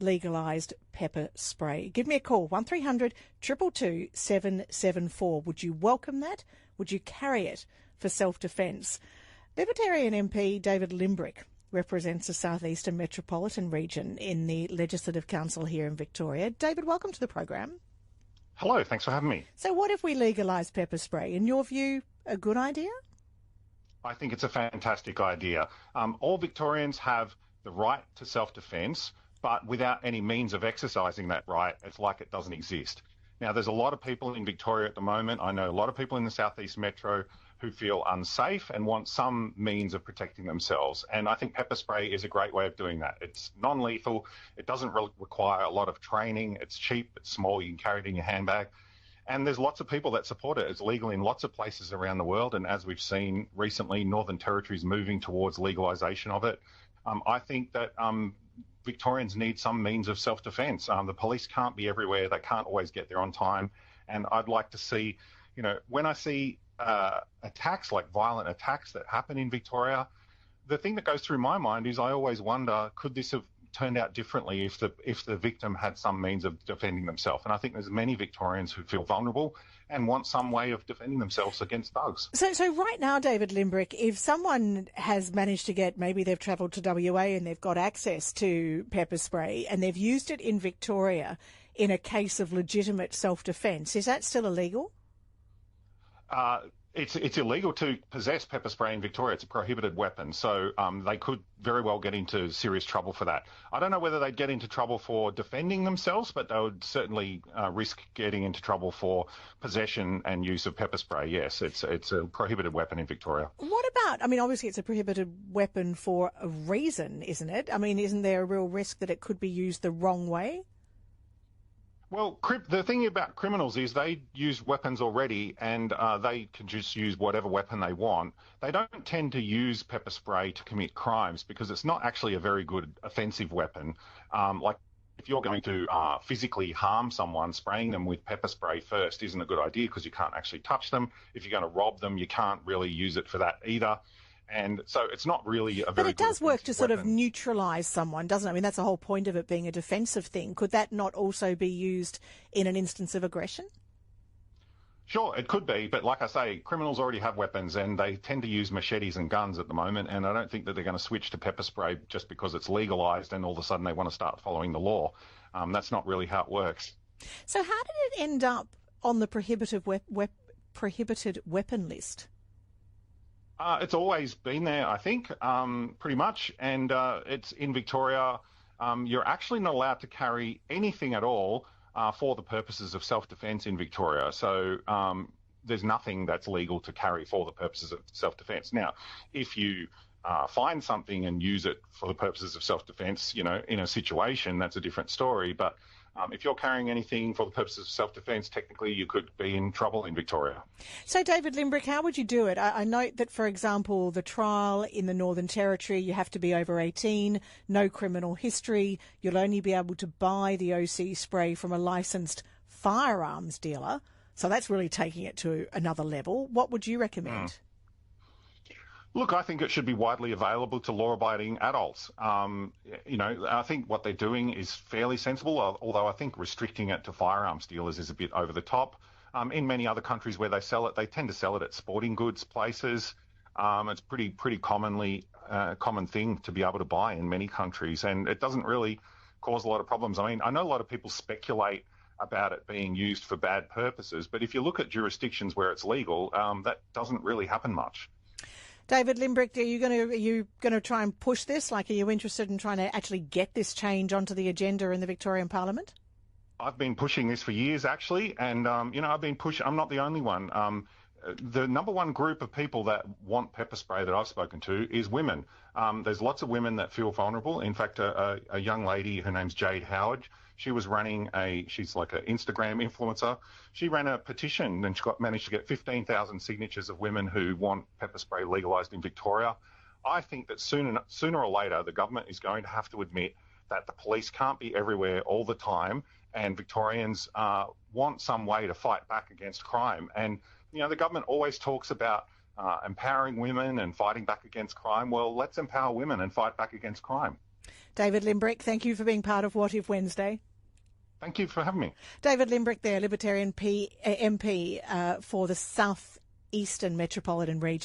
legalised pepper spray? Give me a call, 1300 222 774. Would you welcome that? Would you carry it for self-defence? Libertarian MP David Limbrick represents the southeastern Metropolitan region in the Legislative Council here in Victoria. David, welcome to the program. Hello, thanks for having me. So what if we legalise pepper spray? In your view, a good idea? I think it's a fantastic idea. All Victorians have the right to self-defence, but without any means of exercising that right, it's like it doesn't exist. Now, there's a lot of people in Victoria at the moment. I know a lot of people in the Southeast Metro who feel unsafe and want some means of protecting themselves. And I think pepper spray is a great way of doing that. It's non-lethal. It doesn't require a lot of training. It's cheap. It's small. You can carry it in your handbag. And there's lots of people that support it. It's legal in lots of places around the world. And as we've seen recently, Northern Territory is moving towards legalisation of it. I think that Victorians need some means of self-defence. The police can't be everywhere. They can't always get there on time. And I'd like to see, when I see attacks, like violent attacks that happen in Victoria, the thing that goes through my mind is I always wonder, could this have turned out differently if the victim had some means of defending themselves? And I think there's many Victorians who feel vulnerable and want some way of defending themselves against thugs. So right now, David Limbrick, if someone has managed to get, maybe they've travelled to WA and they've got access to pepper spray and they've used it in Victoria in a case of legitimate self-defence, is that still illegal? It's illegal to possess pepper spray in Victoria. It's a prohibited weapon, so they could very well get into serious trouble for that. I don't know whether they'd get into trouble for defending themselves, but they would certainly risk getting into trouble for possession and use of pepper spray. Yes, it's a prohibited weapon in Victoria. What about, obviously it's a prohibited weapon for a reason, isn't it? Isn't there a real risk that it could be used the wrong way? Well, the thing about criminals is they use weapons already and they can just use whatever weapon they want. They don't tend to use pepper spray to commit crimes because it's not actually a very good offensive weapon. Like if you're going to physically harm someone, spraying them with pepper spray first isn't a good idea because you can't actually touch them. If you're going to rob them, you can't really use it for that either. And so it's not really a very good But it does work to sort of weapon. neutralise someone, doesn't it? That's the whole point of it being a defensive thing. Could that not also be used in an instance of aggression? Sure, it could be. But like I say, criminals already have weapons and they tend to use machetes and guns at the moment. And I don't think that they're going to switch to pepper spray just because it's legalised and all of a sudden they want to start following the law. That's not really how it works. So how did it end up on the prohibited weapon list? It's always been there, I think, pretty much. And it's in Victoria. You're actually not allowed to carry anything at all for the purposes of self-defence in Victoria. So there's nothing that's legal to carry for the purposes of self-defence. Now, if you find something and use it for the purposes of self-defence, in a situation, that's a different story. But if you're carrying anything for the purposes of self-defence, technically you could be in trouble in Victoria. So, David Limbrick, how would you do it? I note that, for example, the trial in the Northern Territory, you have to be over 18, no criminal history. You'll only be able to buy the OC spray from a licensed firearms dealer. So that's really taking it to another level. What would you recommend? Look, I think it should be widely available to law-abiding adults. I think what they're doing is fairly sensible, although I think restricting it to firearms dealers is a bit over the top. In many other countries where they sell it, they tend to sell it at sporting goods places. It's pretty common thing to be able to buy in many countries, and it doesn't really cause a lot of problems. I know a lot of people speculate about it being used for bad purposes, but if you look at jurisdictions where it's legal, that doesn't really happen much. David Limbrick, are you going to try and push this? Are you interested in trying to actually get this change onto the agenda in the Victorian Parliament? I've been pushing this for years, actually, and I've been pushing. I'm not the only one. The number one group of people that want pepper spray that I've spoken to is women. There's lots of women that feel vulnerable. In fact, a young lady, her name's Jade Howard. She was running she's like an Instagram influencer. She ran a petition and she managed to get 15,000 signatures of women who want pepper spray legalised in Victoria. I think that sooner or later, the government is going to have to admit that the police can't be everywhere all the time, and Victorians want some way to fight back against crime. And, the government always talks about empowering women and fighting back against crime. Well, let's empower women and fight back against crime. David Limbrick, thank you for being part of What If Wednesday. Thank you for having me. David Limbrick there, Libertarian MP for the South Eastern Metropolitan region.